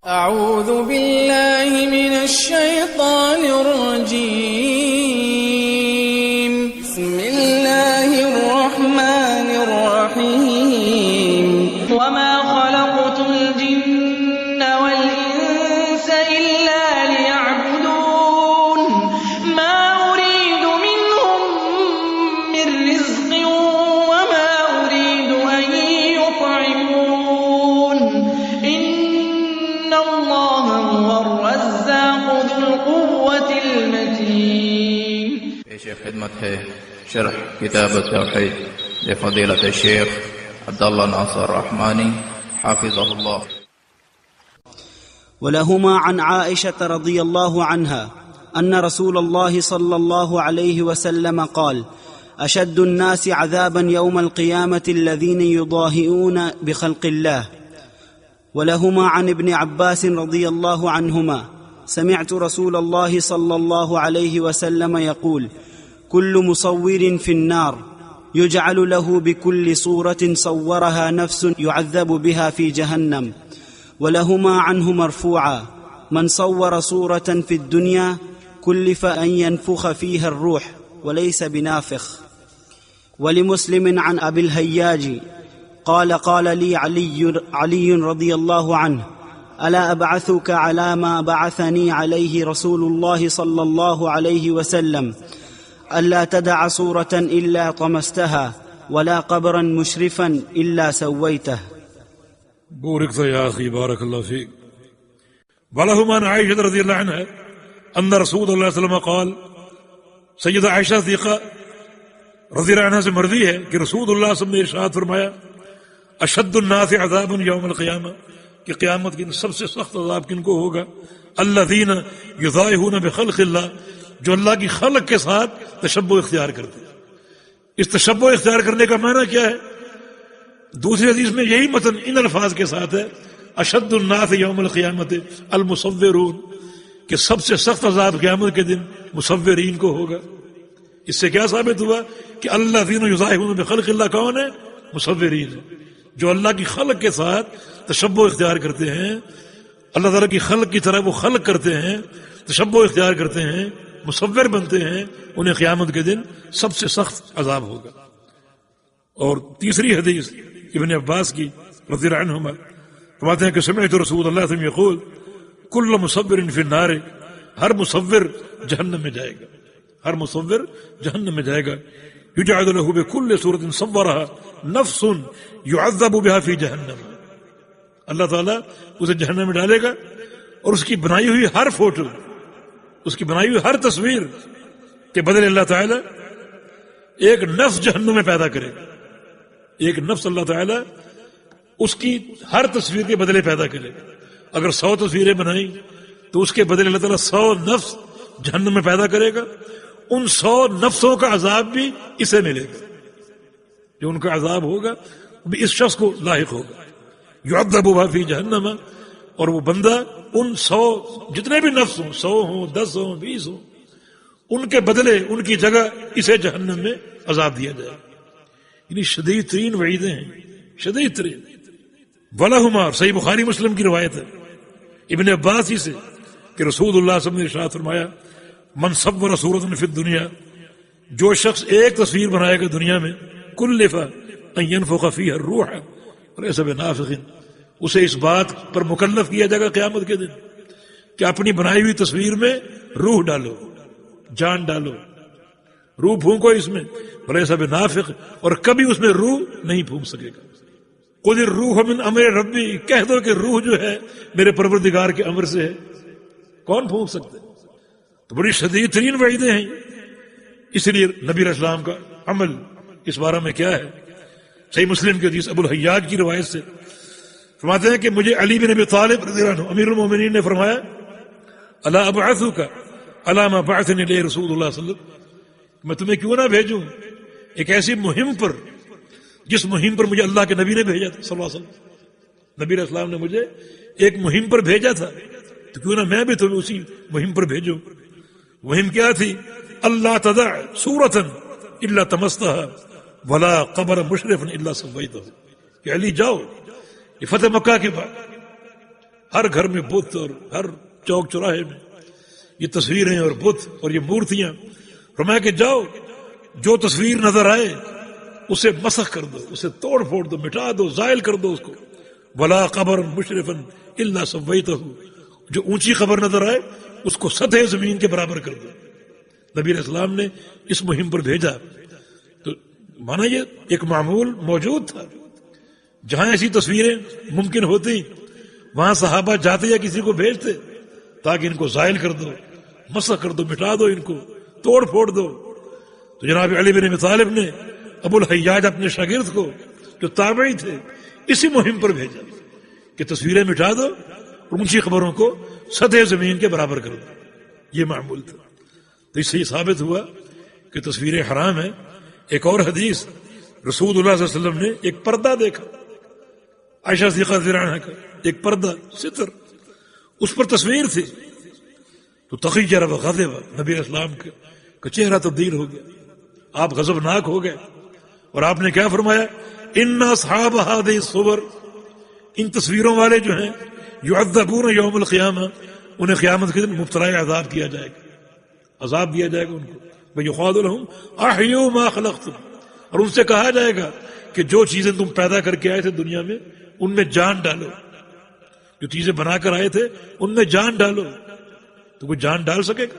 أعوذ بالله من الشيطان الرجيم. بسم الله الرحمن الرحيم. وما خلقت الجن والإنس إلا ليعبدون ما أريد منهم من رزق وما أريد أن يطعمون إن الله هو الرزاق ذو القوة المتين. پیش خدمت ہے شرح کتاب التوحید لفضیلۃ الشیخ عبداللہ ناصر رحمانی حافظہ اللہ. ولهما عن عائشة رضي الله عنها أن رسول الله صلى الله عليه وسلم قال: أشد الناس عذابا يوم القيامة الذين يضاهئون بخلق الله. ولهما عن ابن عباس رضي الله عنهما سمعت رسول الله صلى الله عليه وسلم يقول: كل مصور في النار يجعل له بكل صورة صورها نفس يعذب بها في جهنم. ولهما عنه مرفوعا: من صور صورة في الدنيا كلف أن ينفخ فيها الروح وليس بنافخ. ولمسلم عن أبي الهياج قال: قال لي علي رضي الله عنه: ألا أبعثك على ما بعثني عليه رسول الله صلى الله عليه وسلم: ألا تدع صورة إلا طمستها ولا قبرا مشرفا إلا سويته. بوركت يا أخي بارك الله فيك. ولهما عن عائشة رضي الله عنها أن رسول الله صلى الله عليه وسلم قال. سیدہ عائشہ صدیقہ رضی اللہ عنہ سے مروی ہے کہ رسول اللہ صلی اللہ علیہ وسلم نے ارشاد فرمایا: اشد الناس عذابا یوم القیامہ، کہ قیامت کے سب سے سخت عذاب کن کو ہوگا؟ الذین یضاہئون بخلق اللہ، جو اللہ کی خلق کے ساتھ تشبہ اختیار کرتے ہیں. اس تشبہ اختیار کرنے کا معنی کیا ہے؟ دوسری حدیث میں یہی متن ان الفاظ کے ساتھ ہے: اشد الناس یوم القیامت المصورون، کہ سب سے سخت عذاب قیامت کے دن مصورین کو ہوگا. اس سے کیا ثابت ہوا کہ الذین یضاہئون بخلق اللہ کون ہے؟ مصورین، جو اللہ کی خلق کے ساتھ تشبہ اختیار کرتے ہیں، اللہ تعالیٰ کی خلق کی طرح وہ خلق کرتے ہیں، تشبہ اختیار کرتے ہیں، مصور بنتے ہیں، انہیں قیامت کے دن سب سے سخت عذاب ہوگا. اور تیسری حدیث ابن عباس کی رضی اللہ عنہما فرماتے ہیں کہ سمعت رسول اللہ صلی اللہ علیہ وسلم یقول: کل مصور فی النار، ہر مصور جہنم میں جائے گا، ہر مصور جہنم میں جائے گا. یجعل له بكل صورة صورها نفس يعذب بها في جہنم، اللہ تعالیٰ اسے جہنم میں ڈالے گا اور اس کی بنائی ہوئی ہر فوٹو، اس کی بنائی ہوئی ہر تصویر کے بدلے اللہ تعالیٰ ایک نفس جہنم میں پیدا کرے گا. ایک نفس اللہ تعالیٰ اس کی ہر تصویر کے بدلے پیدا کرے گا. اگر 100 تصویریں بنائیں تو اس کے بدلے اللہ تعالیٰ 100 نفس جہنم میں پیدا کرے گا. ان 100 نفسوں کا عذاب بھی اسے ملے گا، جو ان کا عذاب ہوگا بھی اس شخص کو لاحق ہوگا. یعذب بہا فی جہنم، اور وہ بندہ ان 100 جتنے بھی نفس ہوں، 100 ہوں، 10 ہوں، 20 ہوں، ان کے بدلے ان کی جگہ اسے جہنم میں عذاب دیا جائے گا. یعنی شدید ترین وعیدیں ہیں، شدید ترین. ولہما، صحیح بخاری مسلم کی روایت ہے ابن عباس ہی سے کہ رسول اللہ صلی اللہ علیہ وسلم نے ارشاد فرمایا: من صور صورۃ فی الدنیا، جو شخص ایک تصویر بنائے گا دنیا میں، کلف ان ینفخ فیہا الروح وليس بنافخ، اسے اس بات پر مکلف کیا جائے گا قیامت کے دن کہ اپنی بنائی ہوئی تصویر میں روح ڈالو، جان ڈالو، روح پھونکو اس میں، وليس بنافخ، اور کبھی اس میں روح نہیں پھونک سکے گا. قل الروح من امر ربی، کہہ دو کہ روح جو ہے میرے پروردگار کے امر سے ہے، کون پھونک سکتے؟ تو بڑی شدید ترین وعیدیں ہیں. اس لیے نبی علیہ السلام کا عمل اس بارے میں کیا ہے؟ صحیح مسلم کی حدیث ابو الحیاج کی روایت سے فرماتے ہیں کہ مجھے علی بن ابی طالب رضی اللہ عنہ امیر المومنین نے فرمایا: الا ابعثک علی ما بعثنی الیہ رسول اللہ صلی اللہ علیہ وسلم، میں تمہیں کیوں نہ بھیجوں ایک ایسی مہم پر جس مہم پر مجھے اللہ کے نبی نے بھیجا تھا صلی اللہ علیہ وسلم. نبی علیہ السلام نے مجھے ایک مہم پر بھیجا تھا، تو کیوں نہ میں بھی تمہیں اسی مہم پر بھیجوں. مہم کیا تھی؟ اللہ تدع صورتا الا طمستها ولا قبر مشرف الا سویتہ، کہ علی جاؤ، یہ فتح مکہ کے بعد ہر گھر میں بت اور ہر چوک چوراہے میں یہ تصویریں اور بت اور یہ مورتیاں. فرمایا کہ جاؤ جو تصویر نظر آئے اسے مسخ کر دو، اسے توڑ پھوڑ دو، مٹا دو، زائل کر دو اس کو. ولا قبر مشرفا الا سویتہ، جو اونچی قبر نظر آئے اس کو سطح زمین کے برابر کر دو. نبی علیہ السلام نے اس مہم پر بھیجا. تو مانا یہ ایک معمول موجود تھا. جہاں ایسی تصویریں ممکن ہوتی وہاں صحابہ جاتے یا کسی کو بھیجتے تاکہ ان کو زائل کر دو، مسخ کر دو، مٹا دو، ان کو توڑ پھوڑ دو. تو جناب علی بن ابی طالب نے ابو الحیاج اپنے شاگرد کو جو تابعی تھے اسی مہم پر بھیجا کہ تصویریں مٹا دو اور اونچی قبروں کو سطح زمین کے برابر کر دو. یہ معمول تھا. تو اس سے یہ ثابت ہوا کہ تصویریں حرام ہیں. ایک اور حدیث رسول اللہ صلی اللہ علیہ وسلم نے ایک پردہ دیکھا عائشہ صدیقہ رضی اللہ عنہا کا، ایک پردہ ستر، اس پر تصویر تھی. تو تغیر و غضب، نبی علیہ السلام کا چہرہ تبدیل ہو گیا، آپ غضبناک ہو گئے اور آپ نے کیا فرمایا؟ ان اصحاب هذه الصور، ان تصویروں والے جو ہیں، یعذبون یوم القیامہ، انہیں قیامت کے دن مبتلا عذاب کیا جائے گا، عذاب دیا جائے گا ان کو. وَيُقَالُ لَهُمْ أَحْيُوا مَا خَلَقْتُمْ، اور ان سے کہا جائے گا کہ جو چیزیں تم پیدا کر کے آئے تھے دنیا میں ان میں جان ڈالو، جو چیزیں بنا کر آئے تھے ان میں جان ڈالو. تو کوئی جان ڈال سکے گا؟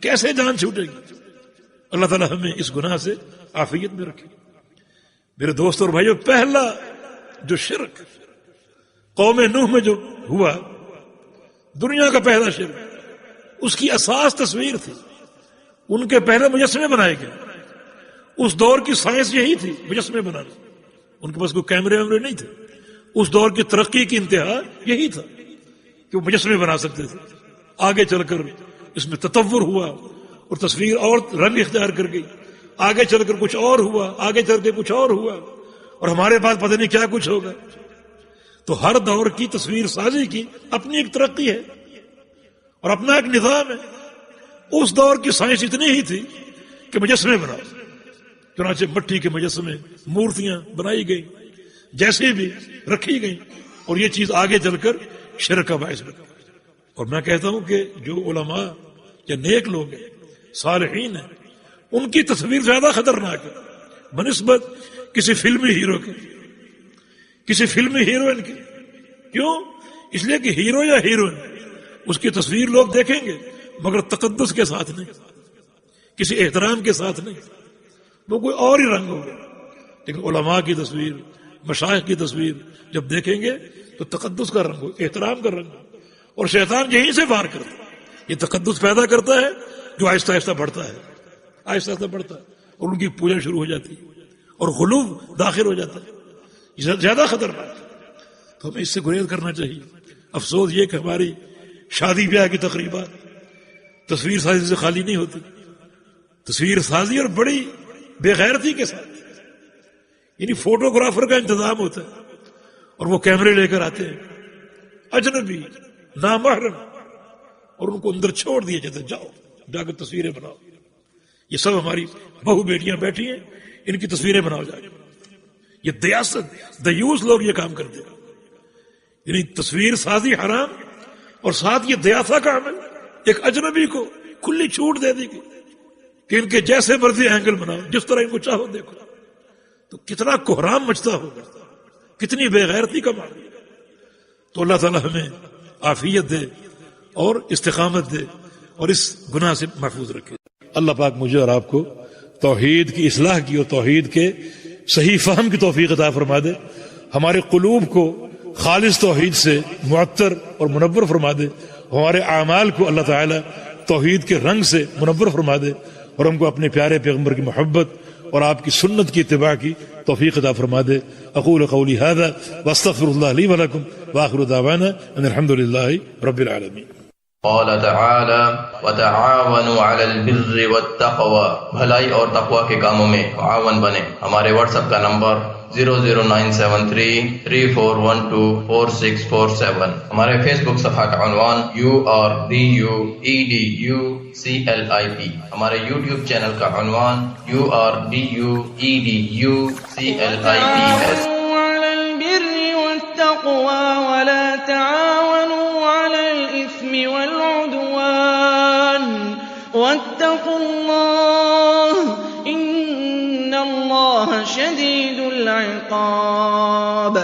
کیسے جان چھوٹے گی؟ اللہ تعالیٰ ہمیں اس گناہ سے عافیت میں رکھے. میرے دوست اور بھائیو، پہلا جو شرک قوم نوح میں جو ہوا، دنیا کا پہلا شرک، اس کی اساس تصویر تھی. ان کے پہلے مجسمے بنائے گئے. اس دور کی سائنس یہی تھی، مجسمے بنانا. ان کے پاس کوئی کیمرے ویمرے نہیں تھے. اس دور کی ترقی کی انتہا یہی تھا کہ وہ مجسمے بنا سکتے تھے. آگے چل کر اس میں تطور ہوا اور تصویر اور رنگ اختیار کر گئی. آگے چل کر کچھ اور ہوا، آگے چل کے کچھ اور ہوا، اور ہمارے پاس پتہ نہیں کیا کچھ ہوگا. تو ہر دور کی تصویر سازی کی اپنی ایک ترقی ہے اور اپنا ایک نظام ہے. اس دور کی سائنس اتنی ہی تھی کہ مجسمے بناؤ. چنانچہ مٹی کے مجسمے، مورتیاں بنائی گئی، جیسے بھی رکھی گئی، اور یہ چیز آگے چل کر شرک کا باعث بنا. اور میں کہتا ہوں کہ جو علماء یا نیک لوگ ہیں، صالحین ہیں، ان کی تصویر زیادہ خطرناک ہے بنسبت کسی فلمی ہیرو کے، کسی فلمی ہیروئن کی. کیوں؟ اس لیے کہ ہیرو یا ہیروئن اس کی تصویر لوگ دیکھیں گے مگر تقدس کے ساتھ نہیں، کسی احترام کے ساتھ نہیں، وہ کوئی اور ہی رنگ ہوگا. لیکن علماء کی تصویر، مشائخ کی تصویر جب دیکھیں گے تو تقدس کا رنگ ہو، احترام کا رنگ ہو. اور شیطان یہیں سے وار کرتا ہے. یہ تقدس پیدا کرتا ہے جو آہستہ آہستہ بڑھتا ہے، آہستہ آہستہ بڑھتا ہے، اور ان کی پوجا شروع ہو جاتی ہے اور غلو داخل ہو جاتا ہے. یہ زیادہ خطرناک ہے. تو ہمیں اس سے گریز کرنا چاہیے. افسوس یہ کہ ہماری شادی بیاہ کی تقریبات تصویر سازی سے خالی نہیں ہوتی. تصویر سازی اور بڑی بے غیرتی کے ساتھ، یعنی فوٹوگرافر کا انتظام ہوتا ہے اور وہ کیمرے لے کر آتے ہیں، اجنبی نامحرم، اور ان کو اندر چھوڑ دیا جاتا ہے، جاؤ جا کر تصویریں بناؤ. یہ سب ہماری بہو بیٹیاں بیٹھی ہیں، ان کی تصویریں بناؤ جا کے. یہ دیاست دیوس لوگ یہ کام کرتے ہیں. یعنی تصویر سازی حرام اور ساتھ یہ دیاسا کا عمل. ایک اجنبی کو کھلی چھوٹ دے دی گئی کہ ان کے جیسے مرضی اینگل بناؤ، جس طرح ان کو چاہو دیکھو. تو کتنا کوہرام مچتا ہوگا، کتنی بے غیرتی کا معاملہ. تو اللہ تعالیٰ ہمیں عافیت دے اور استقامت دے اور اس گناہ سے محفوظ رکھے. اللہ پاک مجھے اور آپ کو توحید کی اصلاح کی اور توحید کے صحیح فہم کی توفیق عطا فرما دے. ہمارے قلوب کو خالص توحید سے معطر اور منور فرما دے. ہمارے اعمال کو اللہ تعالی توحید کے رنگ سے منور فرما دے، اور ہم کو اپنے پیارے پیغمبر کی محبت اور آپ کی سنت کی اتباع کی توفیق عطا فرما دے. اقول قولی هذا واستغفر الله لي ولكم واخر دعوانا ان الحمد لله رب العالمين. قال تعالی وتعاونوا علی البر والتقوی، بھلائی اور تقوی کے کاموں میں معاون بنے. ہمارے واٹس ایپ کا نمبر 0097334124647. ہمارے فیس بک صفحہ کا عنوان URDUEDUCLIP. ہمارے یوٹیوب چینل کا عنوان URDUEDUCLIP. تعاونوا على البر والتقوى ولا تعاونوا وَالْعُدْوَانِ وَاتَّقُوا اللَّهَ ۖ إِنَّ اللَّهَ شَدِيدُ الْعِقَابِ